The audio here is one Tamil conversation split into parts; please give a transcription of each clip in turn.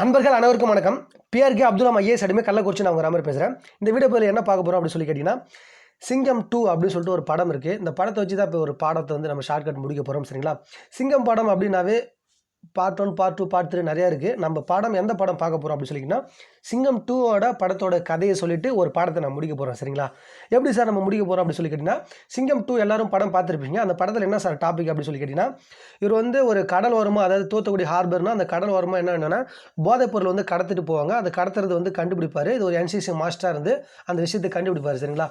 நண்பர்கள் அனைவருக்கும் வணக்கம். பிஆர்கே அப்துல்லாம் ஐஏஎஸ் அடிமை கள்ளக்குறிச்சி நான் உங்கள் ராமர் பேசுகிறேன். இந்த வீடியோ பதில் என்ன பார்க்க போகிறோம் அப்படின்னு சொல்லி கேட்டிங்கன்னா, சிங்கம் 2 அப்படின்னு சொல்லிட்டு ஒரு படம் இருக்குது. இந்த படத்தை வச்சு தான் இப்போ ஒரு பாடத்தை வந்து நம்ம ஷார்ட்கட் முடிக்க போகிறோம். சரிங்களா? சிங்கம் படம் அப்படின்னாவே பார்ட் 1, பார்ட் 2, பார்ட் 3 நிறையா இருக்குது. நம்ம படம் எந்த படம் பார்க்க போகிறோம் அப்படின்னு சொல்லிங்கன்னா, சிங்கம் 2ஓட படத்தோட கதையை சொல்லிட்டு ஒரு பாடத்தை நான் முடிக்க போகிறோம். சரிங்களா? எப்படி சார் நம்ம முடிக்க போகிறோம் அப்படின்னு சொல்லி கேட்டிங்கன்னா, சிங்கம் 2 எல்லாரும் படம் பார்த்துருப்பீங்க. அந்த படத்தில் என்ன சார் டாபிக் அப்படின்னு சொல்லி கேட்டிங்கன்னா, இவர் வந்து ஒரு கடல் ஓரமாக, அதாவது தூத்துக்குடி ஹார்பர்னா அந்த கடல் ஓரமாக என்னென்னா போதைப் பொருள் வந்து கடத்திட்டு போவாங்க. அதை கடத்துறது வந்து கண்டுபிடிப்பார். இது ஒரு என்சிசி மாஸ்டராக இருந்து அந்த விஷயத்தை கண்டுபிடிப்பார். சரிங்களா?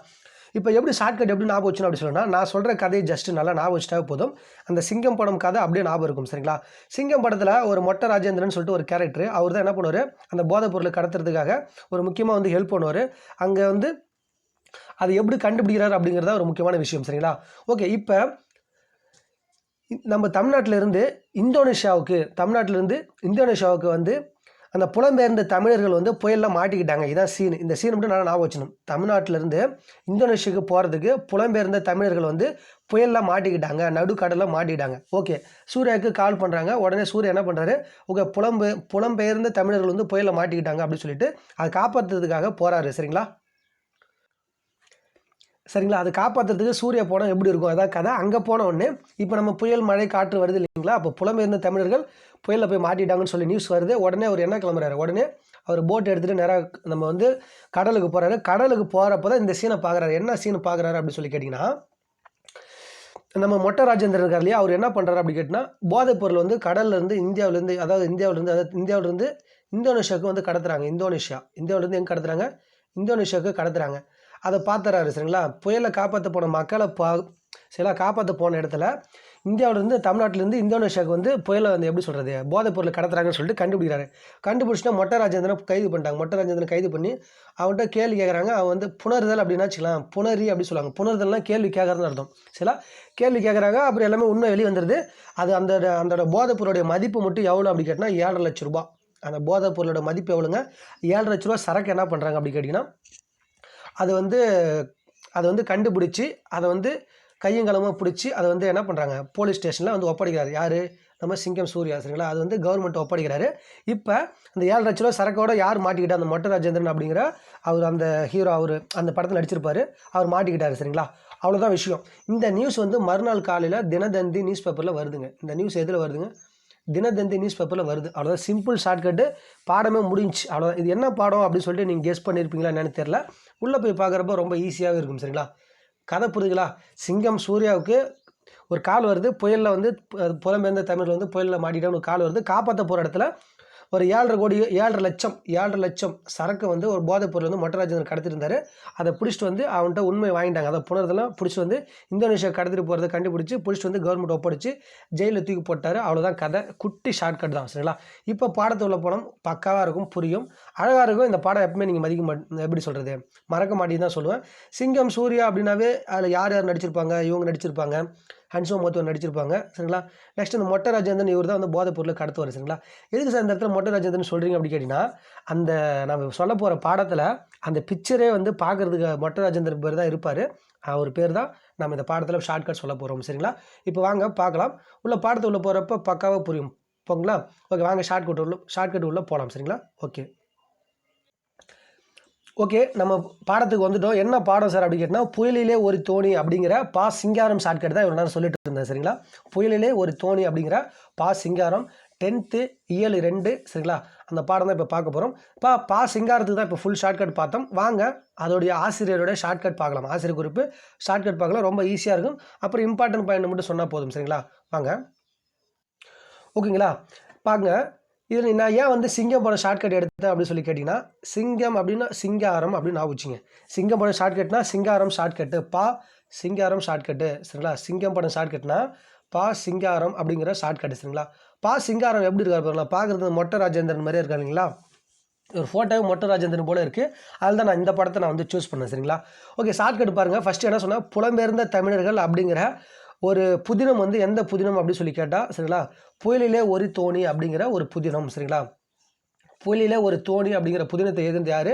இப்போ எப்படி ஷார்ட்கட் எப்படி ஞாபகம் வச்சுன்னு அப்படி சொல்லணும்னா, நான் சொல்கிற கதையை ஜஸ்ட்டு நல்லா ஞாபகம் வச்சுட்டாவே போதும். அந்த சிங்கம் படம் கதை அப்படியே ஞாபகம் இருக்கும். சரிங்களா? சிங்கம் படத்தில் ஒரு மொட்டை ராஜேந்திரன் சொல்லிட்டு ஒரு கேரக்டர், அவர் தான் என்ன பண்ணுவார், அந்த போதைப் பொருளை கடத்துறதுக்காக ஒரு முக்கியமாக வந்து ஹெல்ப் பண்ணுவார். அங்கே வந்து அதை எப்படி கண்டுபிடிக்கிறார் அப்படிங்கிறத ஒரு முக்கியமான விஷயம். சரிங்களா? ஓகே, இப்போ நம்ம தமிழ்நாட்டிலேருந்து இந்தோனேஷியாவுக்கு வந்து அந்த புலம்பெயர்ந்த தமிழர்கள் வந்து புயலில் மாட்டிக்கிட்டாங்க. இதான் சீன். இந்த சீன் மட்டும் நல்லா ஞாபகம் வச்சணும். தமிழ்நாட்டிலேருந்து இந்தோனேஷியாவுக்கு போகிறதுக்கு புலம்பெயர்ந்த தமிழர்கள் வந்து புயலில் மாட்டிக்கிட்டாங்க, நடுக்கடலில் மாட்டிக்கிட்டாங்க. ஓகே, சூர்யாவுக்கு கால் பண்ணுறாங்க. உடனே சூர்யா என்ன பண்ணுறாரு, ஓகே புலம்பெயர்ந்த தமிழர்கள் வந்து புயலில் மாட்டிக்கிட்டாங்க அப்படின்னு சொல்லிட்டு அதை காப்பாற்றுறதுக்காக போகிறாரு. சரிங்களா? அதை காப்பாற்றுறதுக்கு சூர்யா போனால் எப்படி இருக்கும், அதான் கதை. அங்கே போன உடனே இப்போ நம்ம புயல் மழை காற்று வருது இல்லைங்களா, அப்போ புலம்பெயர்ந்த தமிழர்கள் புயலில் போய் மாட்டிட்டாங்கன்னு சொல்லி நியூஸ் வருது. உடனே அவர் என்ன கிளம்புறாரு, உடனே அவர் போட் எடுத்துகிட்டு நேராக நம்ம வந்து கடலுக்கு போகிறாரு. கடலுக்கு போகிறப்போ தான் இந்த சீனை பார்க்குறாரு. என்ன சீனை பார்க்குறாரு அப்படின்னு சொல்லி கேட்டிங்கன்னா, நம்ம மொட்டை ராஜேந்திரன் இருக்கார் இல்லையா, அவர் என்ன பண்ணுறாரு அப்படி கேட்டிங்கன்னா, போதைப் பொருள் வந்து கடல்லேருந்து இந்தியாவிலேருந்து இந்தோனேஷியாவுக்கு வந்து கடத்துறாங்க. இந்தியாவிலேருந்து எங்கே கடத்துறாங்க, இந்தோனேஷியாவுக்கு கடத்துறாங்க. அதை பார்த்துறாரு. சரிங்களா? புயலை காப்பாற்ற போன மக்களை காப்பாற்ற போன இடத்துல இந்தியாவிலேருந்து தமிழ்நாட்டிலேருந்து இந்தோனேஷியாவுக்கு வந்து புயலை வந்து எப்படி சொல்கிறது, போதைப் பொருளை கடத்துறாங்கன்னு சொல்லிட்டு கண்டுபிடிக்கிறாரு. கண்டுபிடிச்சிட்டா மொட்டை ராஜேந்திரன் கைது பண்ணிட்டாங்க. மொட்டை ராஜேந்திரன் கைது பண்ணி அவன்கிட்ட கேள்வி கேட்குறாங்க. அவன் வந்து புணர்தல் அப்படின்னா வச்சுக்கலாம், புணரி அப்படி சொல்லுவாங்க. புணர்தல்னால் கேள்வி கேட்கறதுன்னு அர்த்தம். சரிங்களா? கேள்வி கேட்குறாங்க. அப்புறம் எல்லாமே உண்மை வெளியே வந்துடுது. அது அந்த போதைப் பொருளுடைய மதிப்பு மட்டும் எவ்வளோ அப்படி கேட்டிங்கன்னா 7.5 லட்ச ரூபா. அந்த போதைப் பொருளோட மதிப்பு எவ்வளோங்க, 7.5 லட்ச ரூபா. சரக்கு என்ன பண்ணுறாங்க அப்படி கேட்டிங்கன்னா, அதை வந்து கண்டுபிடிச்சி அதை வந்து கையங்கலமாக பிடிச்சி அதை வந்து என்ன பண்ணுறாங்க, போலீஸ் ஸ்டேஷனில் வந்து ஒப்படைக்கிறாரு. யார், நம்ம சிங்கம் சூர்யா. சரிங்களா? அது வந்து கவர்மெண்ட் ஒப்படைக்கிறாரு. இப்போ அந்த 7 லட்ச ரூபா சரக்கோட யார் மாட்டிக்கிட்டா, அந்த மொட்டை ராஜேந்திரன் அப்படிங்கிற அவர், அந்த ஹீரோ, அவர் அந்த படத்தில் நடிச்சிருப்பார், அவர் மாட்டிக்கிட்டார். சரிங்களா? அவ்வளோதான் விஷயம். இந்த நியூஸ் வந்து மறுநாள் காலையில் தினத்தந்தி நியூஸ் பேப்பரில் வருதுங்க. இந்த நியூஸ் எதில் வருதுங்க, தினத்தந்தி நியூஸ் பேப்பரில் வருது. அவ்வளோதான், சிம்பிள் ஷார்ட்கட்டு, பாடமே முடிஞ்சு. அவ்வளோதான். இது என்ன பாடம் அப்படின்னு சொல்லிட்டு நீங்கள் கெஸ் பண்ணியிருப்பீங்களா என்னன்னு தெரில. உள்ளே போய் பார்க்குறப்ப ரொம்ப ஈஸியாகவே இருக்கும். சரிங்களா? கதை புரியுதுங்களா? சிங்கம் சூர்யாவுக்கு ஒரு கால் வருது, புயலில் வந்து புலம்பெயர்ந்த தமிழர்கள் வந்து புயலில் மாட்டிட்டான்னு ஒரு கால் வருது. காப்பாற்ற போகிற இடத்துல ஒரு 7.5 லட்சம் சரக்கு வந்து ஒரு போதைப் பொருள் வந்து மொட்டை ராஜேந்திரன் கடத்திருந்தார். அதை பிடிச்சிட்டு வந்து அவன்கிட்ட உண்மை வாங்கிட்டாங்க. அதை புணர்தெல்லாம் பிடிச்சிட்டு வந்து இந்தோனேஷியா கடத்திட்டு போகிறத பிடிச்சிட்டு வந்து கவர்மெண்ட் ஒப்படைச்சு ஜெயிலில் தூக்கி போட்டார். அவ்வளோதான் கதை. குட்டி ஷார்ட்கட் தான். சரிங்களா? இப்போ பாடத்தை உள்ள போனோம், பக்காவாக இருக்கும், புரியும், அழகாக இருக்கும். இந்த பாடம் எப்பவுமே நீங்கள் எப்படி சொல்கிறது, மறக்க மாட்டேன்னு தான் சொல்லுவேன். சிங்கம் சூர்யா அப்படின்னாவே அதில் யார் நடிச்சிருப்பாங்க, இவங்க நடிச்சிருப்பாங்க, ஹன்சோ மோத்தோ நடிச்சிருப்பாங்க. சரிங்களா? நெக்ஸ்ட் இந்த மொட்டை ராஜேந்திரன், இவர் தான் வந்து போதைப் பொருளை கடத்துவார். சரிங்களா? எதுக்கு சார் இந்த இடத்துல மொட்டை ராஜேந்திரன் சொல்கிறீங்க அப்படி கேட்டிங்கன்னா, அந்த நம்ம சொல்ல போகிற பாடத்தில் அந்த பிக்சரே வந்து பார்க்குறதுக்கு மொட்டை ராஜேந்திரன் பேர் தான் இருப்பார். அவர் பேர் தான் நம்ம இந்த பாடத்தில் ஷார்ட்கட் சொல்ல போகிறோம். சரிங்களா? இப்போ வாங்க பார்க்கலாம். உள்ள பாடத்தை உள்ளே போகிறப்ப பக்காவாக புரியும். போங்களா? ஓகே, வாங்க ஷார்ட்கட் உள்ளே போகலாம். சரிங்களா? ஓகே, நம்ம பாடத்துக்கு வந்துட்டோம். என்ன பாடம் சார் அப்படி கேட்டால், புயலிலே ஒரு தோணி அப்படிங்கிற பா சிங்காரம் ஷார்ட்கட் தான் இவ்வளோ நேரம் சொல்லிட்டு இருந்தேன். சரிங்களா? புயலிலே ஒரு தோணி அப்படிங்கிற பா சிங்காரம் 10th இயல் 2. சரிங்களா? அந்த பாடம் தான் இப்போ பார்க்க போகிறோம். பா சிங்காரத்துக்கு தான் இப்போ ஃபுல் ஷார்ட்கட் பார்த்தோம். வாங்க அதோடைய ஆசிரியரோட ஷார்ட்கட் பார்க்கலாம். ஆசிரியர் குறிப்பு ஷார்ட்கட் பார்க்கலாம், ரொம்ப ஈஸியாக இருக்கும். அப்புறம் இம்பார்ட்டன்ட் பாயிண்ட் மட்டும் சொன்னால் போதும். சரிங்களா? வாங்க. ஓகேங்களா? பாருங்க, இதில் நான் ஏன் வந்து சிங்கம் படம் ஷார்ட்கட் எடுத்தேன் அப்படின்னு சொல்லி கேட்டிங்கன்னா, சிங்கம் அப்படின்னா சிங்காரம் அப்படின்னு நான் வச்சுங்க. சிங்கம் படம் ஷார்ட்கட்னா சிங்காரம் ஷார்ட்கட்டு, பா சிங்காரம் ஷார்ட்கட்டு. சரிங்களா? சிங்கம் படம் ஷார்ட்கட்னா பா சிங்காரம் அப்படிங்கிற ஷார்ட்கட்டு. சரிங்களா? பா சிங்காரம் எப்படி இருக்காரு பாருங்களா, பார்க்குறது மொட்டை ராஜேந்திரன் மாதிரியே இருக்காரு இல்லைங்களா, ஒரு ஃபோட்டோவே மொட்டை ராஜேந்திரன் போல இருக்குது. அதில் தான் நான் இந்த படத்தை நான் வந்து சூஸ் பண்ணேன். சரிங்களா? ஓகே, ஷார்ட்கட் பாருங்கள். ஃபஸ்ட்டு என்ன சொன்னால், புலம்பெயர்ந்த தமிழர்கள் அப்படிங்கிற ஒரு புதினம் வந்து எந்த புதினம் அப்படின்னு சொல்லி கேட்டால், சரிங்களா, புயலிலே ஒரு தோணி அப்படிங்கிற ஒரு புதினம். சரிங்களா? புயலிலே ஒரு தோணி அப்படிங்கிற புதினத்தை எழுதுனது யார்,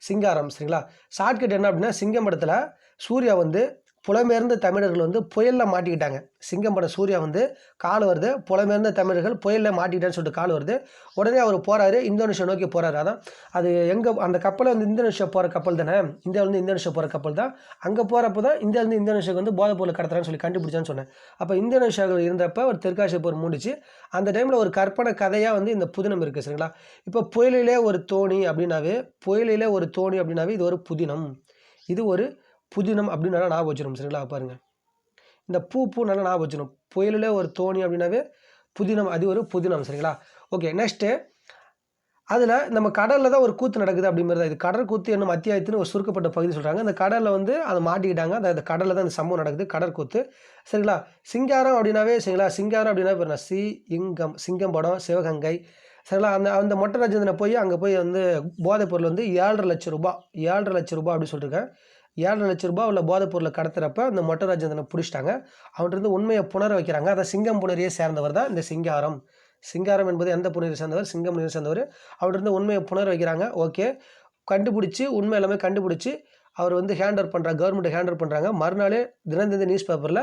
சிங்காரம். சரிங்களா? ஷார்ட்கட் என்ன அப்படின்னா, சிங்கம் படத்தில் சூர்யா வந்து புலம்பெயர்ந்த தமிழர்கள் வந்து புயலில் மாட்டிக்கிட்டாங்க. சிங்கம் படம் சூர்யா வந்து கால் வருது, புலம்பெயர்ந்த தமிழர்கள் புயலில் மாட்டிக்கிட்டான்னு சொல்லிட்டு கால் வருது. உடனே அவர் போகிறாரு, இந்தோனேஷியா நோக்கி போகிறாரு. அதான் அது எங்கே அந்த கப்பலை வந்து இந்தோனேஷியா போகிற கப்பல் தானே, இந்தியாவிலேருந்து இந்தோனேஷியா போகிற கப்பல் தான். அங்கே போகிறப்ப தான் இந்தியாவிலேருந்து இந்தோனேஷியாவுக்கு வந்து போதைப் பொருள் கடத்துறான்னு சொல்லி கண்டுபிடிச்சான்னு சொன்னேன். அப்போ இந்தோனேஷியாவில் இருந்தப்போ ஒரு தெற்காசிய போர் மூடிச்சு. அந்த டைமில் ஒரு கற்பனை கதையாக வந்து இந்த புதினம் இருக்குது. சரிங்களா? இப்போ புயலிலே ஒரு தோணி அப்படின்னாவே இது ஒரு புதினம். இது ஒரு புதினம் அப்படின்னு நல்லா ஞாபகம் வச்சிடும். சரிங்களா? பாருங்கள், இந்த பூ நல்லா ஞாபகம் வச்சிடும். புயலில் ஒரு தோணி அப்படின்னாவே புதினம், அது ஒரு புதினம். சரிங்களா? ஓகே, நெக்ஸ்ட்டு அதில் நம்ம கடலில் தான் ஒரு கூத்து நடக்குது அப்படிங்கிறது தான். இது கடல் கூத்து என்னும் அத்தியாயத்துன்னு ஒரு சுருக்கப்பட்ட பகுதி சொல்கிறாங்க. அந்த கடலில் வந்து அதை மாட்டிக்கிட்டாங்க. அந்த கடலில் தான் இந்த சம்பவம் நடக்குது, கடற்கூத்து. சரிங்களா? சிங்காரம் அப்படின்னாவே சரிங்களா, சிங்காரம் அப்படின்னா சிங்கம் படம், சிவகங்கை. சரிங்களா? அந்த அந்த மொட்டை ராஜேந்திரனை அங்கே போய் வந்து போதைப் பொருள் வந்து 7,5 லட்சம் ரூபா அப்படின்னு சொல்லியிருக்கேன். 7,5 லட்சம் ரூபா உள்ள போதைப் பொருளை கடத்துறப்ப அந்த மொட்டை ராஜேந்திரனை பிடிச்சிட்டாங்க. அவன்கிட்ட உண்மையை புணர வைக்கிறாங்க. அதை சிங்கம் புணரியை சேர்ந்தவர் தான் இந்த சிங்காரம். சிங்காரம் என்பது எந்த புணரியை சேர்ந்தவர்? சிங்கம் புணரியை சேர்ந்தவர். அவர்கிட்ட உண்மையை புணர வைக்கிறாங்க. ஓகே, கண்டுபிடிச்சி உண்மை எல்லாமே கண்டுபிடிச்சி அவர் வந்து ஹேண்டர் பண்ணுறாங்க, கவர்மெண்ட்டை ஹேண்டர் பண்ணுறாங்க. மறுநாளே தினத்தந்தி நியூஸ் பேப்பரில்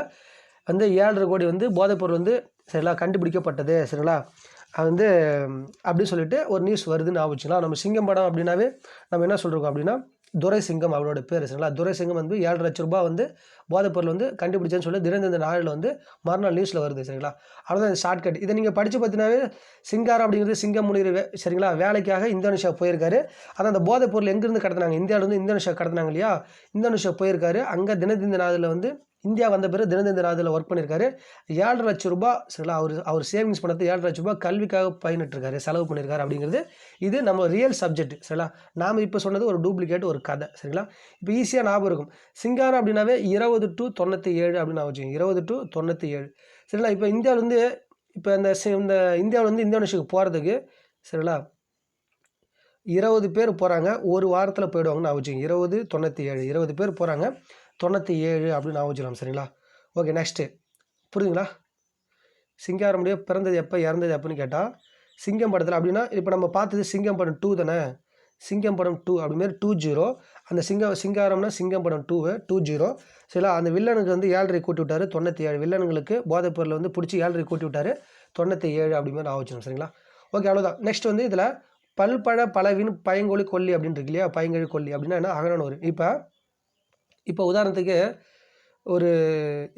வந்து 7,5 கோடி வந்து போதைப்பொருள் வந்து சரிங்களா கண்டுபிடிக்கப்பட்டது. சரிங்களா? அது வந்து அப்படின்னு சொல்லிட்டு ஒரு நியூஸ் வருதுன்னு ஆகுச்சுங்களா. நம்ம சிங்கம் படம் அப்படின்னாவே நம்ம என்ன சொல்கிறோம் அப்படின்னா, துரைசிங்கம் அவரோட பேர். சரிங்களா? துரைசிங்கம் வந்து 7,5 லட்சம் ரூபா வந்து போதைப்பொருள் வந்து கண்டுபிடிச்சேன்னு சொல்லி தினத்தந்தி நாளில் வந்து மறுநாள் நியூஸில் வருது. சரிங்களா? அவ்வளோதான் இந்த ஷார்ட்கட். இதை நீங்கள் படித்து பார்த்தீங்கன்னாவே சிங்காரம் அப்படிங்கிறது சிங்கம் முனிர் சரிங்களா வேலைக்காக இந்தோனேஷியா போயிருக்காரு. ஆனால் அந்த போதைப்பொருள் எங்கேருந்து கடத்தினாங்க, இந்தியாவிலேருந்து இந்தோனேஷியா கடத்தினாங்க இல்லையா, இந்தோனேஷியா போயிருக்காரு. அங்கே தினத்தந்தி நாளில் வந்து இந்தியா வந்த பிறகு தினத்தந்தி நாளில் ஒர்க் பண்ணியிருக்காரு. 7,5 லட்சம் ரூபா சரிங்களா, அவர் சேவிங்ஸ் பண்ணது 7,5 லட்சம் ரூபா கல்விக்காக பயணிட்டிருக்காரு, செலவு பண்ணியிருக்காரு அப்படிங்கிறது இது நம்ம ரியல் சப்ஜெக்ட். சரிங்களா? நாம் இப்போ சொன்னது ஒரு டூப்ளிகேட், ஒரு கதை. சரிங்களா? இப்போ ஈஸியாக ஞாபகம் இருக்கும். சிங்காரம் அப்படின்னாவே 20 to 97 அப்படின்னு நான் வச்சுக்கோங்க. 20 to 97. சரிங்களா? இப்போ இந்தியாவிலேருந்து இப்போ இந்த இந்தியாவிலேருந்து இந்தோனேஷியாவுக்கு போகிறதுக்கு சரிங்களா 20 பேர் போகிறாங்க, ஒரு வாரத்தில் போயிடுவாங்கன்னு நான் வச்சுக்கோங்க. 20, 97 20 பேர் போகிறாங்க, 97 அப்படின்னு நான் வச்சுக்கலாம். சரிங்களா? ஓகே, நெக்ஸ்ட்டு புரியுதுங்களா? சிங்காரமுடைய பிறந்தது எப்போ, இறந்தது எப்போன்னு கேட்டால் சிங்கம் படத்தில் அப்படின்னா இப்போ நம்ம பார்த்தது சிங்கம் படம் 2 தானே. சிங்கம் படம் 2 அப்படிமாரி 20. அந்த சிங்காரம்னா சிங்கம் படம் 20. சரிங்களா? அந்த வில்லனுக்கு வந்து 7,5 கூட்டி விட்டார், 97. வில்லனுங்களுக்கு போதைப்பொருள் வந்து பிடிச்சி 7,5 கூட்டி விட்டார், 97 அப்படிமாரி ஆகிடும். சரிங்களா? ஓகே, அவ்வளோதான். நெக்ஸ்ட் வந்து இதில் பல்பழ பலவின் பயங்கொழி கொல்லி அப்படின்னு இருக்கு இல்லையா, பைங்கழி கொல்லி அப்படின்னா என்ன, அகரானூறு. இப்போ உதாரணத்துக்கு ஒரு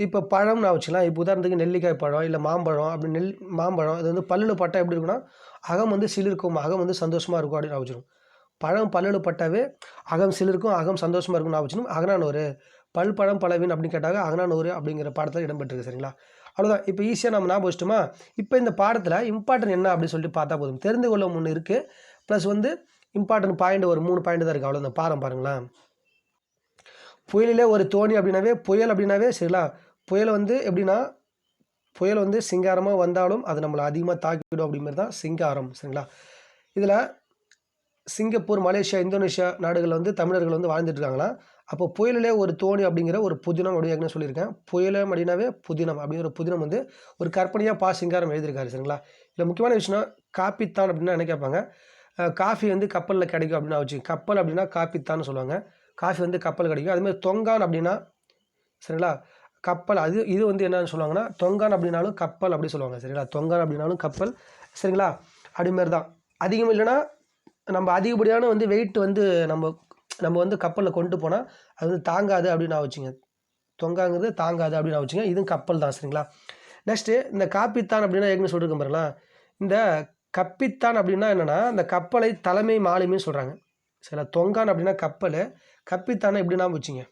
இப்போ பழம்னு வச்சுக்கலாம். இப்போ உதாரணத்துக்கு நெல்லிக்காய் பழம், இல்லை மாம்பழம். அப்படி மாம்பழம் இது வந்து பல்லில் பட்டால் எப்படி இருக்குன்னா, அகம் வந்து சிலிர்க்கும், அகம் வந்து சந்தோஷமாக இருக்கும் அப்படின்னு வச்சுரும். பழம் பல்லில் பட்டாவே அகம் சிலிர்க்கும், அகம் சந்தோஷமாக இருக்கும்னு வச்சுக்கணும். அகநானூறு. பழம் பலவின் அப்படின்னு கேட்டாங்க, அகநானூறு அப்படிங்கிற பாடத்தில் இடம்பெற்றிருக்கு. சரிங்களா? அவ்வளோதான். இப்போ ஈஸியாக நம்ம ஞாபகம் வச்சிட்டோமா. இப்போ இந்த பாடத்தில் இம்பார்ட்டன்ட் என்ன அப்படின்னு சொல்லிட்டு பார்த்தா போதும். தெரிந்து கொள்ள ஒன்று இருக்குது, ப்ளஸ் வந்து இம்பார்ட்டன்ட் பாயிண்ட் ஒரு 3 பாயிண்ட் தான் இருக்குது. அவ்வளோ பாருங்களேன். புயலிலே ஒரு தோணி அப்படின்னாவே புயல் அப்படின்னாவே சரிங்களா, புயல் வந்து எப்படின்னா, புயல் வந்து சிங்காரமாக வந்தாலும் அது நம்மளை அதிகமாக தாக்கிவிடும் அப்படிங்கிறது தான் சிங்காரம். சரிங்களா? இதில் சிங்கப்பூர், மலேசியா, இந்தோனேஷியா நாடுகளில் வந்து தமிழர்கள் வந்து வாழ்ந்துட்டு இருக்காங்களா. அப்போ புயலிலே ஒரு தோணி அப்படிங்கிற ஒரு புதினம் அப்படின்னு சொல்லியிருக்கேன். புயலம் அப்படின்னாவே புதினம் அப்படிங்கிற ஒரு புதினம் வந்து ஒரு கற்பனையாக சிங்காரம் எழுதியிருக்காரு. சரிங்களா? இதில் முக்கியமான விஷயம் காப்பித்தான் அப்படின்னா என்ன கேட்பாங்க. காஃபி வந்து கப்பலில் கிடைக்கும் அப்படின்னா வச்சு, கப்பல் அப்படின்னா காப்பித்தான்னு சொல்லுவாங்க. காஃபி வந்து கப்பல் கிடைக்கும். அதுமாதிரி தொங்கான் அப்படின்னா சரிங்களா கப்பல். இது வந்து என்னன்னு சொல்லுவாங்கன்னா, தொங்கான் அப்படின்னாலும் கப்பல் அப்படி சொல்லுவாங்க. சரிங்களா? தொங்கான் அப்படின்னாலும் கப்பல். சரிங்களா? அப்படிமாரி தான். அதிகம் இல்லைன்னா நம்ம அதிகப்படியான வந்து வெயிட் வந்து நம்ம வந்து கப்பலில் கொண்டு போனால் அது வந்து தாங்காது அப்படின்னு நான் வச்சுங்க. தொங்காங்கிறது தாங்காது அப்படின்னு நான் வச்சுங்க. இதுவும் கப்பல் தான். சரிங்களா? நெக்ஸ்ட்டு இந்த காப்பித்தான் அப்படின்னா ஏற்கனவே சொல்லியிருக்கேன் பாருங்களா. இந்த கப்பித்தான் அப்படின்னா என்னென்னா, இந்த கப்பலை தலைமை மாலுமின்னு சொல்கிறாங்க. சரிங்களா? தொங்கான் அப்படின்னா கப்பல், கப்பித்தானே எப்படின்னா வச்சுங்க.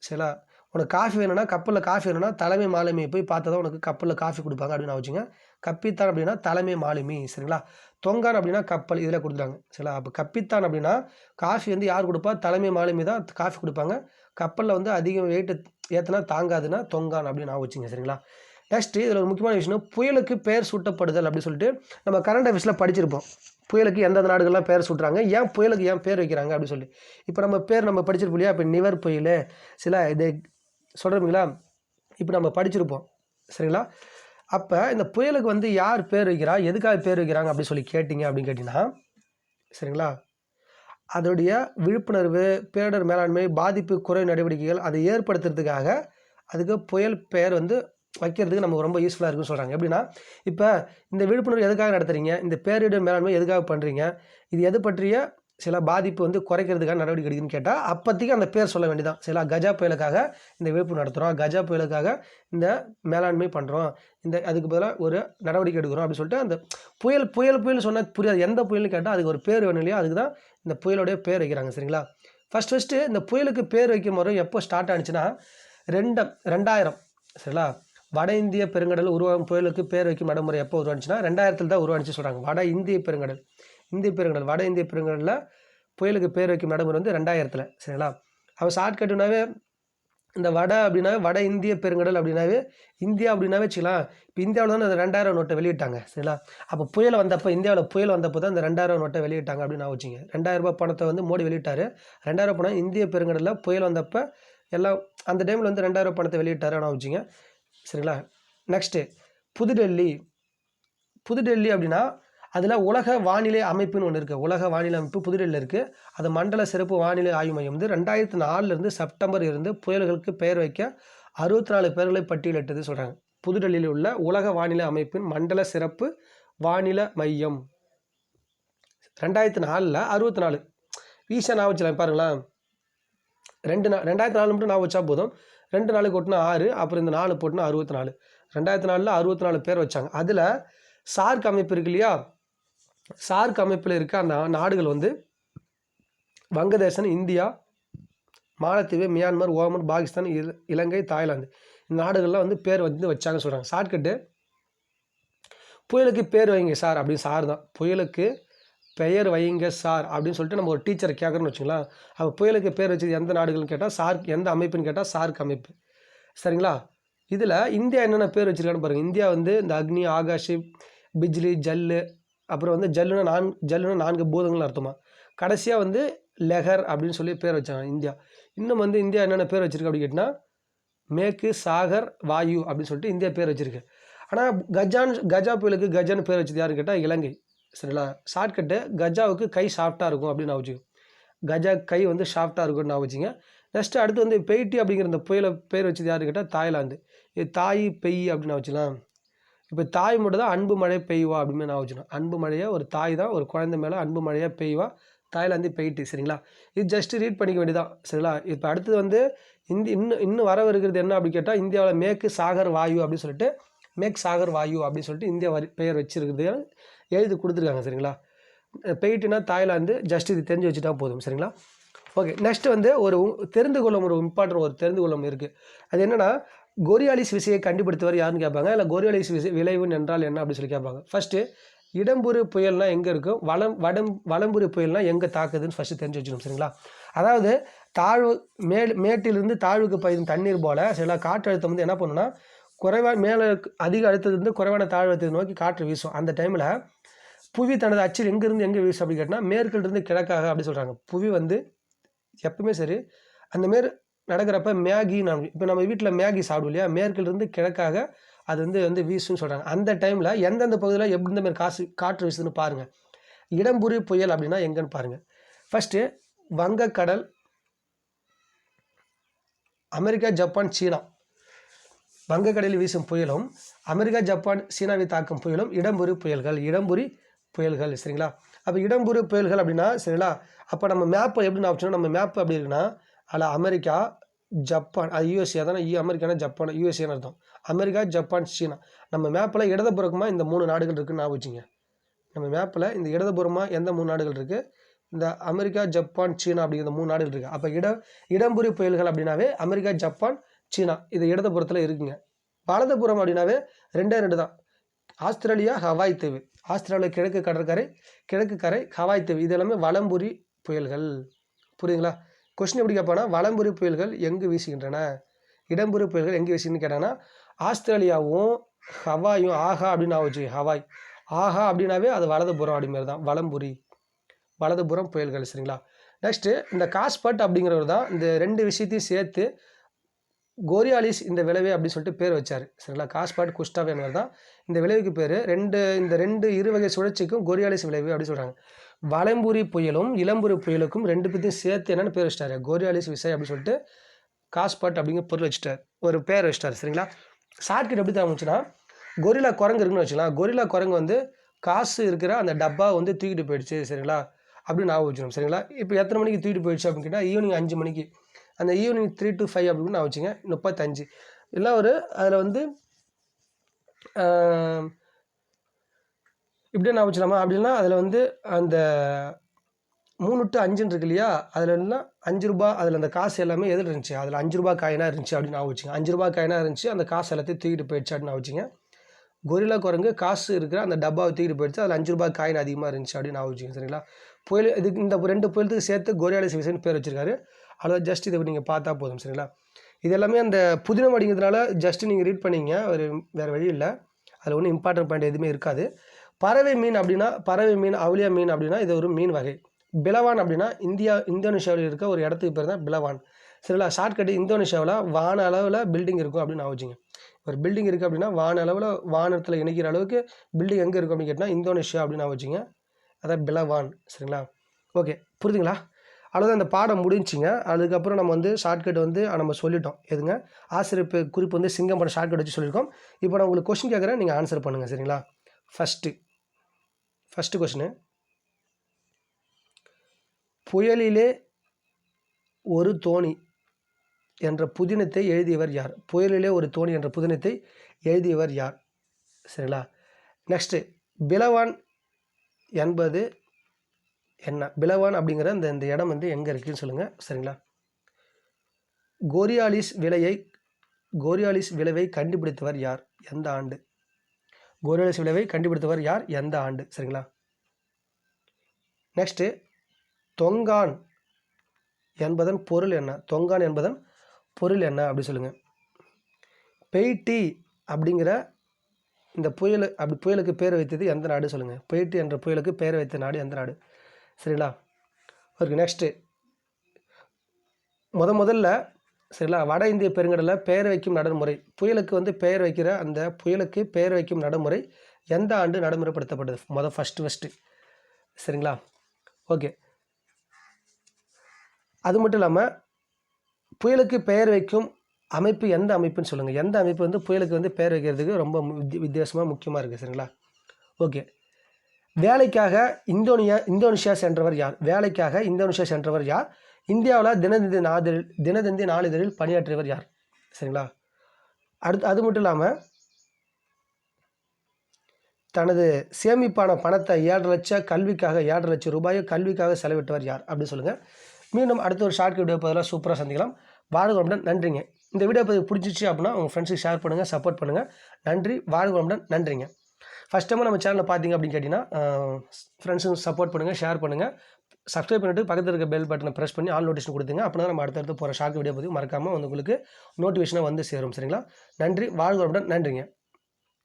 சரிங்களா? உனக்கு காஃபி வேணும்னா, கப்பலில் காஃபி வேணும்னா தலைமை மாலுமியை போய் பார்த்தா தான் உனக்கு கப்பலில் காஃபி கொடுப்பாங்க அப்படின்னு வச்சுங்க. கப்பித்தான் அப்படின்னா தலைமை மாலுமி. சரிங்களா? தொங்கான் அப்படின்னா கப்பல், இதில் கொடுத்துட்டாங்க. சரிங்களா? அப்போ கப்பித்தான் அப்படின்னா காஃபி வந்து யார் கொடுப்பா, தலைமை மாலுமி தான் காஃபி கொடுப்பாங்க. கப்பலில் வந்து அதிகம் வெயிட்டு ஏற்றினா தாங்காதுன்னா தொங்கான் அப்படின்னு வச்சுங்க. சரிங்களா? நெக்ஸ்ட்டு இதில் ஒரு முக்கியமான விஷயம், புயலுக்கு பெயர் சூட்டப்படுதல் அப்படின்னு சொல்லிட்டு நம்ம கரண்ட் அஃபேர்ஸில் படிச்சிருப்போம். புயலுக்கு எந்தெந்த நாடுகள்லாம் பேர் சூட்டுறாங்க, புயலுக்கு ஏன் பேர் வைக்கிறாங்க அப்படின்னு சொல்லி. இப்போ நம்ம படிச்சிருப்போம் இல்லையா. இப்போ நிவர் புயல் சில இதை சொல்கிறீங்களா, இப்போ நம்ம படிச்சிருப்போம். சரிங்களா? அப்போ இந்த புயலுக்கு வந்து யார் பேர் வைக்கிறா, எதுக்காக பேர் வைக்கிறாங்க அப்படின்னு சொல்லி கேட்டிங்கன்னா சரிங்களா, அதோடைய விழிப்புணர்வு, பேரிடர் மேலாண்மை, பாதிப்பு குறை நடவடிக்கைகள் அதை ஏற்படுத்துறதுக்காக அதுக்கு புயல் பெயர் வந்து வைக்கிறதுக்கு நமக்கு ரொம்ப யூஸ்ஃபுல்லாக இருக்குன்னு சொல்கிறாங்க. எப்படின்னா, இப்போ இந்த விழிப்புணர்வு எதுக்காக நடத்துகிறீங்க, இந்த பேரிடர் மேலாண்மை எதுக்காக பண்ணுறீங்க, இது எது பற்றிய சில பாதிப்பு வந்து குறைக்கிறதுக்காக நடவடிக்கை எடுக்குதுன்னு கேட்டால் அப்போதைக்கு அந்த பேர் சொல்ல வேண்டியதான். சில கஜா புயலுக்காக இந்த விழிப்புணர்வு நடத்துகிறோம், கஜா புயலுக்காக இந்த மேலாண்மை பண்ணுறோம், இந்த அதுக்கு பதிலாக ஒரு நடவடிக்கை எடுக்கிறோம் அப்படின்னு சொல்லிட்டு அந்த புயல் புயல் புயல் சொன்னால் புரியாது. எந்த புயல்னு கேட்டால் அதுக்கு ஒரு பேர் வேணும் இல்லையா, அதுக்கு தான் இந்த புயலோடைய பேர் வைக்கிறாங்க. சரிங்களா? ஃபஸ்ட்டு இந்த புயலுக்கு பேர் வைக்கும் முறை எப்போ ஸ்டார்ட் ஆனிச்சுன்னா 2000 சரிங்களா? வட இந்திய பெருங்கடல் உருவாகும் புயலுக்கு பேர் வைக்கும் நடைமுறை எப்போ உருவாச்சுன்னா 2000 தான் உருவாச்சு சொல்கிறாங்க. வட இந்திய பெருங்கடல் வட இந்திய பெருங்கடலில் புயலுக்கு பேர் வைக்கும் நடைமுறை வந்து 2000 சரிங்களா? அவன் ஷார்ட்கட்டுனாவே இந்த வட அப்படின்னாவே வட இந்திய பெருங்கடல் அப்படின்னாவே இந்தியா அப்படின்னாவே வச்சுக்கலாம். இப்போ இந்தியாவில் தானே அந்த 2000 நோட்டை வெளியிட்டாங்க சரிங்களா? அப்போ இந்தியாவில் புயல் வந்தப்போ தான் இந்த 2000 நோட்டை வெளியிட்டாங்க அப்படின்னு நான் வச்சுங்க. 2000 ரூபாய் பணத்தை வந்து மோடி வெளியிட்டார். 2000 பணம் இந்திய பெருங்கடலில் புயல் வந்தப்போ எல்லாம் அந்த டைமில் வந்து 2000 பணத்தை வெளியிட்டார் நான் வச்சுங்க. சரிங்களா? நெக்ஸ்ட்டு புதுடெல்லி அப்படின்னா அதில் உலக வானிலை அமைப்புன்னு ஒன்று இருக்குது. உலக வானிலை அமைப்பு புதுடெல்லியில் இருக்குது. அது மண்டல சிறப்பு வானிலை ஆய்வு மையம் வந்து 2004 செப்டம்பர் இருந்து புயல்களுக்கு பெயர் வைக்க 64 பேர்களை பட்டியலிட்டது சொல்கிறாங்க. புதுடெல்லியில் உள்ள உலக வானிலை அமைப்பின் மண்டல சிறப்பு வானிலை மையம் 2004 64 ஈஸியாக நான் வச்சுலாம் பாருங்களேன். 2004 மட்டும் நான் வச்சா போதும். 2 நாளுக்கு போட்டுனா 6, அப்புறம் இந்த 4 போட்டுனா 64. 2004 64 பேர் வச்சாங்க. அதில் சார்க் அமைப்பு இருக்கு இல்லையா, சார்க் அமைப்பில் இருக்க அந்த நாடுகள் வந்து வங்கதேசம், இந்தியா, மாலத்தீவு, மியான்மர், ஓமன், பாகிஸ்தான், இலங்கை, தாய்லாந்து இந்த நாடுகள்லாம் வந்து பேர் வந்து வச்சாங்க சொல்கிறாங்க. ஷார்ட்கட்டு புயலுக்கு பேர் வைங்க சார் அப்படின்னு சார் தான். புயலுக்கு பெயர் வைங்க சார் அப்படின்னு சொல்லிட்டு நம்ம ஒரு டீச்சரை கேட்குறோன்னு வச்சுங்களேன். அப்போ புயலுக்கு பேர் வச்சது எந்த நாடுகள்னு கேட்டால் சார்க், எந்த அமைப்புன்னு கேட்டால் சார்க் அமைப்பு. சரிங்களா? இதில் இந்தியா என்னென்ன பேர் வச்சுருக்கான்னு பாருங்கள். இந்தியா வந்து இந்த அக்னி, ஆகாஷ், பிஜ்லி, ஜல்லு, அப்புறம் வந்து ஜல்லுன்னா 4 பூதங்கள் அர்த்தமா. கடைசியாக வந்து லெஹர் அப்படின்னு சொல்லி பேர் வச்சாங்க இந்தியா. இன்னும் வந்து இந்தியா என்னென்ன பேர் வச்சுருக்கு அப்படின்னு கேட்டால் மேற்கு, சாகர், வாயு அப்படின்னு சொல்லிட்டு இந்தியா பேர் வச்சுருக்கு. ஆனால் கஜா புயலுக்கு கஜான்னு பேர் வச்சது யாருன்னு கேட்டால் இலங்கை. சரிங்களா? ஷார்ட்கட்டு கஜாவுக்கு கை சாஃப்டாக இருக்கும் அப்படின்னு நான் வச்சுக்கோங்க. கஜா கை வந்து சாஃப்டாக இருக்கும்னு நான் வச்சுங்க. நெக்ஸ்ட்டு அடுத்து வந்து பெய்ட்டி அப்படிங்கிற இந்த புயலை பேர் வச்சது யாருன்னு கேட்டால் தாய்லாந்து. இது தாய் பெய் அப்படின்னு நான் வச்சுக்கலாம். இப்போ தாய் மட்டும் தான் அன்பு மழை பெய்வா அப்படின்னு நான் வச்சுக்கணும். அன்பு மழையை ஒரு தாய் தான் ஒரு குழந்தை மேலே அன்பு மழையாக பெய்வா, தாய்லாந்து பெய்ட்டி. சரிங்களா? இது ஜஸ்ட்டு ரீட் பண்ணிக்க வேண்டியதான். சரிங்களா? இப்போ அடுத்தது வந்து இன்னும் வரவிருக்கிறது என்ன அப்படின்னு கேட்டால் இந்தியாவில் மேற்கு சாகர் வாயு அப்படின்னு சொல்லிட்டு மேற்கு சாகர் வாயு அப்படின்னு சொல்லிட்டு இந்தியா பெயர் வச்சுருக்குது எழுதி கொடுத்துருக்காங்க. சரிங்களா? பெய்ட்டுனா தாய்லாந்து. ஜஸ்ட் இது தெரிஞ்சு வச்சுட்டா போதும். சரிங்களா? ஓகே. நெக்ஸ்ட்டு வந்து ஒரு தெரிந்து கொள்ளும் இருக்குது. அது என்னென்னா கோரியாலிஸ் விசையை கண்டுபிடித்தவர் யாருன்னு கேட்பாங்க. இல்லை கோரியாலிஸ் விளைவு என்றால் என்ன அப்படின்னு சொல்லி கேட்பாங்க. ஃபஸ்ட்டு இடம்புரி புயல்னால் எங்கே இருக்கும், வலம்புரி புயல்னால் எங்கே தாக்குதுன்னு ஃபஸ்ட்டு தெரிஞ்சு வச்சுக்கணும். சரிங்களா? அதாவது மேட்டிலிருந்து தாழ்வுக்கு பாயும் தண்ணீர் போல் சில காற்று அழுத்தம் வந்து என்ன பண்ணுன்னா மேலே அதிக அழுத்தத்துலேருந்து குறைவான தாழ்வத்தை நோக்கி காற்று வீசும். அந்த டைமில் புவி தனது அச்சில் எங்கேருந்து எங்கே வீசும் அப்படின்னு கேட்டால் மேற்கிலிருந்து கிழக்காக அப்படி சொல்கிறாங்க. புவி வந்து எப்பவுமே சரி அந்த மாரி நடக்கிறப்ப இப்போ நம்ம வீட்டில் மேகி சாப்பிடும் இல்லையா, மேற்கிலிருந்து கிழக்காக அது வந்து வீசுன்னு சொல்கிறாங்க. அந்த டைமில் எந்தெந்த பகுதியில் எப்படி இந்த மாதிரி காற்று வீசுதுன்னு பாருங்கள். இடம்புரி புயல் அப்படின்னா எங்கன்னு பாருங்கள். ஃபஸ்ட்டு வங்கக்கடல், அமெரிக்கா, ஜப்பான், சீனா. வங்கக்கடலில் வீசும் புயலும் அமெரிக்கா, ஜப்பான், சீனாவை தாக்கும் புயலும் இடம்புரி புயல்கள். சரிங்களா? அப்போ இடம்புரி புயல்கள் அப்படின்னா சரிங்களா? அப்போ நம்ம மேப்பை எப்படி நான் வச்சோம், நம்ம மேப் எப்படி இருக்குன்னா அதில் அமெரிக்கா, ஜப்பான், அது யூஎஸ்ஏ தானே, அமெரிக்கானா ஜப்பான், யூஎஸ்ஏன்னு அர்த்தம். அமெரிக்கா, ஜப்பான், சீனா. நம்ம மேப்பில் இடதுபுறமாக இந்த 3 நாடுகள் இருக்குதுன்னு நான் வச்சுங்க. நம்ம மேப்பில் இந்த இடதுபுறமாக எந்த 3 நாடுகள் இருக்குது, இந்த அமெரிக்கா, ஜப்பான், சீனா அப்படிங்கிற 3 நாடுகள் இருக்குது. அப்போ இடம்புரி புயல்கள் அப்படின்னாவே அமெரிக்கா, ஜப்பான், சீனா இது இடதுபுறத்தில் இருக்குங்க. வலதுபுறம் அப்படின்னாவே 2 தான். ஆஸ்திரேலியா, ஹவாய் தீவு. ஆஸ்திரேலியா கிழக்கு கரை, ஹவாய் தீவு இது எல்லாமே வலம்புரி புயல்கள். புரியுதுங்களா? கொஸ்டின் எப்படி கேட்பானா வலம்புரி புயல்கள் எங்கு வீசுகின்றன, இடம்புரி புயல்கள் எங்கே வீசுன்னு கேட்டாங்கன்னா ஆஸ்திரேலியாவும் ஹவாயும் ஆஹா அப்படின்னு நான் வச்சு ஹவாய் ஆஹா அப்படின்னாவே அது வலதுபுறம் அப்படிங்கிறது தான் வலதுபுறம் புயல்கள். சரிங்களா? நெக்ஸ்ட்டு இந்த காஸ்பட் அப்படிங்கிறவர் தான் இந்த 2 விஷயத்தையும் சேர்த்து கோரியாலிஸ் இந்த விளைவு அப்படின்னு சொல்லிட்டு பேர் வச்சார். சரிங்களா? காஸ்பாட் குஸ்டாவ் என்பவர் தான் இந்த விளைவுக்கு பேர். இந்த ரெண்டு இருவகை சுழற்சிக்கும் கோரியாலிஸ் விளைவு அப்படின்னு சொல்கிறாங்க. வலம்புரி புயலும் இளம்புரி புயலுக்கும் 2 பேர்த்தையும் சேர்த்து என்னென்னு பேர் வச்சிட்டாரு? கோரியாலிஸ் விசை அப்படின்னு சொல்லிட்டு காஸ்பாட் அப்படிங்கிற பொருள் வச்சுட்டார், ஒரு பேர் வச்சிட்டார். சரிங்களா? ஷார்ட்கட் எப்படி ஆரம்பிச்சுன்னா, கொரில்லா குரங்கு இருக்குன்னு வச்சுக்கலாம். கொரில்லா குரங்கு வந்து காசு இருக்கிற அந்த டப்பா வந்து தூக்கிட்டு போயிடுச்சு. சரிங்களா? அப்படின்னு ஞாபகம் வச்சுக்கணும். சரிங்களா? இப்போ எத்தனை மணிக்கு தூக்கிட்டு போயிடுச்சு அப்படின்னு கேட்டால் ஈவினிங் 5 மணிக்கு. அந்த ஈவினிங் 3 to 5 அப்படின்னு நான் வச்சுங்க 35 இல்லை ஒரு அதில் வந்து இப்படியே நான் வச்சுலாமா? அப்படின்னா அதில் வந்து அந்த 3 to 5 இருக்கு இல்லையா? அதில் எல்லாம் 5 ரூபா, அதில் அந்த காசு எல்லாமே எதில் இருந்துச்சு? அதில் 5 ரூபா காயினாக இருந்துச்சு அப்படின்னு நான் வச்சுங்க. 5 ரூபா காயினாக இருந்துச்சு, அந்த காசு எல்லாத்தையும் தூக்கிட்டு போயிடுச்சு அப்படின்னு நான் வச்சுங்க. கொரில்லா குரங்கு காசு இருக்கிற அந்த டப்பாவை தூக்கிட்டு போயிடுச்சு, அதில் 5 ரூபா காயின் அதிகமாக இருந்துச்சு அப்படின்னு நான் வச்சுங்க. சரிங்களா? புயல் இதுக்கு இந்த 2 புயலுக்கு சேர்த்து கோரியாலிஸ் விசைன்னு பேர் வச்சிருக்காரு. அவ்வளோ ஜஸ்ட் இதை நீங்கள் பார்த்தா போதும். சரிங்களா? இது எல்லாமே அந்த புதினம் அப்படிங்கிறதுனால ஜஸ்ட் நீங்கள் ரீட் பண்ணிங்க, ஒரு வேறு வழி இல்லை. அதில் ஒன்றும் இம்பார்ட்டன்ட் பாயிண்ட் எதுவுமே இருக்காது. பறவை மீன் அப்படின்னா, பறவை மீன் அவுலியா மீன் அப்படின்னா இது ஒரு மீன் வகை. பிலவான் அப்படின்னா இந்தோனேஷியாவில் இருக்க ஒரு இடத்துக்கு பேர் தான் பிலவான். சரிங்களா? ஷார்ட்கட்டு இந்தோனேஷியாவில் வான அளவில் பில்டிங் இருக்கும் அப்படின்னு நான் வச்சுங்க. ஒரு பில்டிங் இருக்குது அப்படின்னா வான அளவில் வானத்தில் இணைக்கிற அளவுக்கு பில்டிங் எங்கே இருக்கும் அப்படின்னு கேட்டால் இந்தோனேஷியா அப்படின்னு நான் வச்சுங்க. அதான் பிலவான். சரிங்களா? ஓகே, புரியுதுங்களா? அவ்வளோதான், இந்த பாடம் முடிஞ்சிங்க. அதுக்கப்புறம் நம்ம வந்து ஷார்ட்கட் வந்து நம்ம சொல்லிட்டோம். எதுங்க? ஆசிரியர் குறிப்பு வந்து சிங்கம் படம் ஷார்ட்கட் வச்சு சொல்லியிருக்கோம். இப்போ நான் உங்களுக்கு கொஸ்டின் கேட்குறேன், நீங்கள் ஆன்சர் பண்ணுங்கள். சரிங்களா? ஃபஸ்ட்டு கொஸ்டினு, புயலிலே ஒரு தோணி என்ற புதினத்தை எழுதியவர் யார்? புயலிலே ஒரு தோணி என்ற புதினத்தை எழுதியவர் யார்? சரிங்களா? நெக்ஸ்ட்டு, பிலவான் என்பது என்ன? பிலவான் அப்படிங்கிற இந்த இடம் வந்து எங்கே இருக்குதுன்னு சொல்லுங்கள். சரிங்களா? கோரியாலிஸ் விளைவை கண்டுபிடித்தவர் யார்? எந்த ஆண்டு? கோரியாலிஸ் விளைவை கண்டுபிடித்தவர் யார்? எந்த ஆண்டு? சரிங்களா? நெக்ஸ்ட்டு, தொங்கான் என்பதன் பொருள் என்ன? தொங்கான் என்பதன் பொருள் என்ன அப்படி சொல்லுங்கள். பெய்ட்டி அப்படிங்கிற இந்த புயலுக்கு பேர் வைத்தது எந்த நாடு சொல்லுங்கள். பெய்ட்டி என்ற புயலுக்கு பேர் வைத்த நாடு எந்த நாடு? சரிங்களா? ஓகே, நெக்ஸ்ட்டு, முதல்ல சரிங்களா, வட இந்திய பெருங்கடலில் பெயர் வைக்கும் நடைமுறை, புயலுக்கு வந்து பெயர் வைக்கிற அந்த புயலுக்கு பெயர் வைக்கும் நடைமுறை எந்த ஆண்டு நடைமுறைப்படுத்தப்பட்டது? ஃபஸ்ட்டு. சரிங்களா? ஓகே, அது மட்டும் இல்லாமல் புயலுக்கு பெயர் வைக்கும் அமைப்பு எந்த அமைப்புன்னு சொல்லுங்கள். எந்த அமைப்பு வந்து புயலுக்கு வந்து பெயர் வைக்கிறதுக்கு ரொம்ப வித்தியாசமாக முக்கியமாக இருக்குது. சரிங்களா? ஓகே, வேலைக்காக இந்தோனேஷியா சென்றவர் யார்? வேலைக்காக இந்தோனேஷியா சென்றவர் யார்? இந்தியாவில் தினதந்தி நாளிதழில் பணியாற்றியவர் யார்? சரிங்களா? அது மட்டும் இல்லாமல் தனது சேமிப்பான பணத்தை 7 லட்சம் ரூபாயை கல்விக்காக செலவிட்டவர் யார் அப்படின்னு சொல்லுங்கள். மீண்டும் அடுத்த ஒரு ஷார்ட் வீடியோ பதிலாக சூப்பராக சந்திக்கலாம். வாழ்க வளமுடன். நன்றிங்க. இந்த வீடியோ பதிவு பிடிச்சிச்சு அப்படின்னா உங்கள் ஃப்ரெண்ட்ஸுக்கு ஷேர் பண்ணுங்கள், சப்போர்ட் பண்ணுங்கள். நன்றி. வாழ்க வளமுடன். நன்றிங்க. ஃபஸ்ட் டைமாக நம்ம சேனலில் பார்த்தீங்க அப்படின்னு கேட்டிங்கன்னா ஃப்ரெண்ட்ஸுக்கு சப்போர்ட் பண்ணுங்கள், ஷேர் பண்ணுங்கள், சப்ஸ்கிரைப் பண்ணிவிட்டு பக்கத்தில் இருக்க பெல் பட்டனை ப்ரெஸ் பண்ணி ஆல் நோட்டிஃபிகேஷன் கொடுத்துங்க. அப்படின்னா நம்ம அடுத்தடுத்து போகிற ஷார்ட் வீடியோ பதிவு மறக்காமல் உங்களுக்கு நோட்டிஃபிகேஷனாக வந்து சேரும். சரிங்களா? நன்றி. வாழ்க வளமுடன். நன்றிங்க.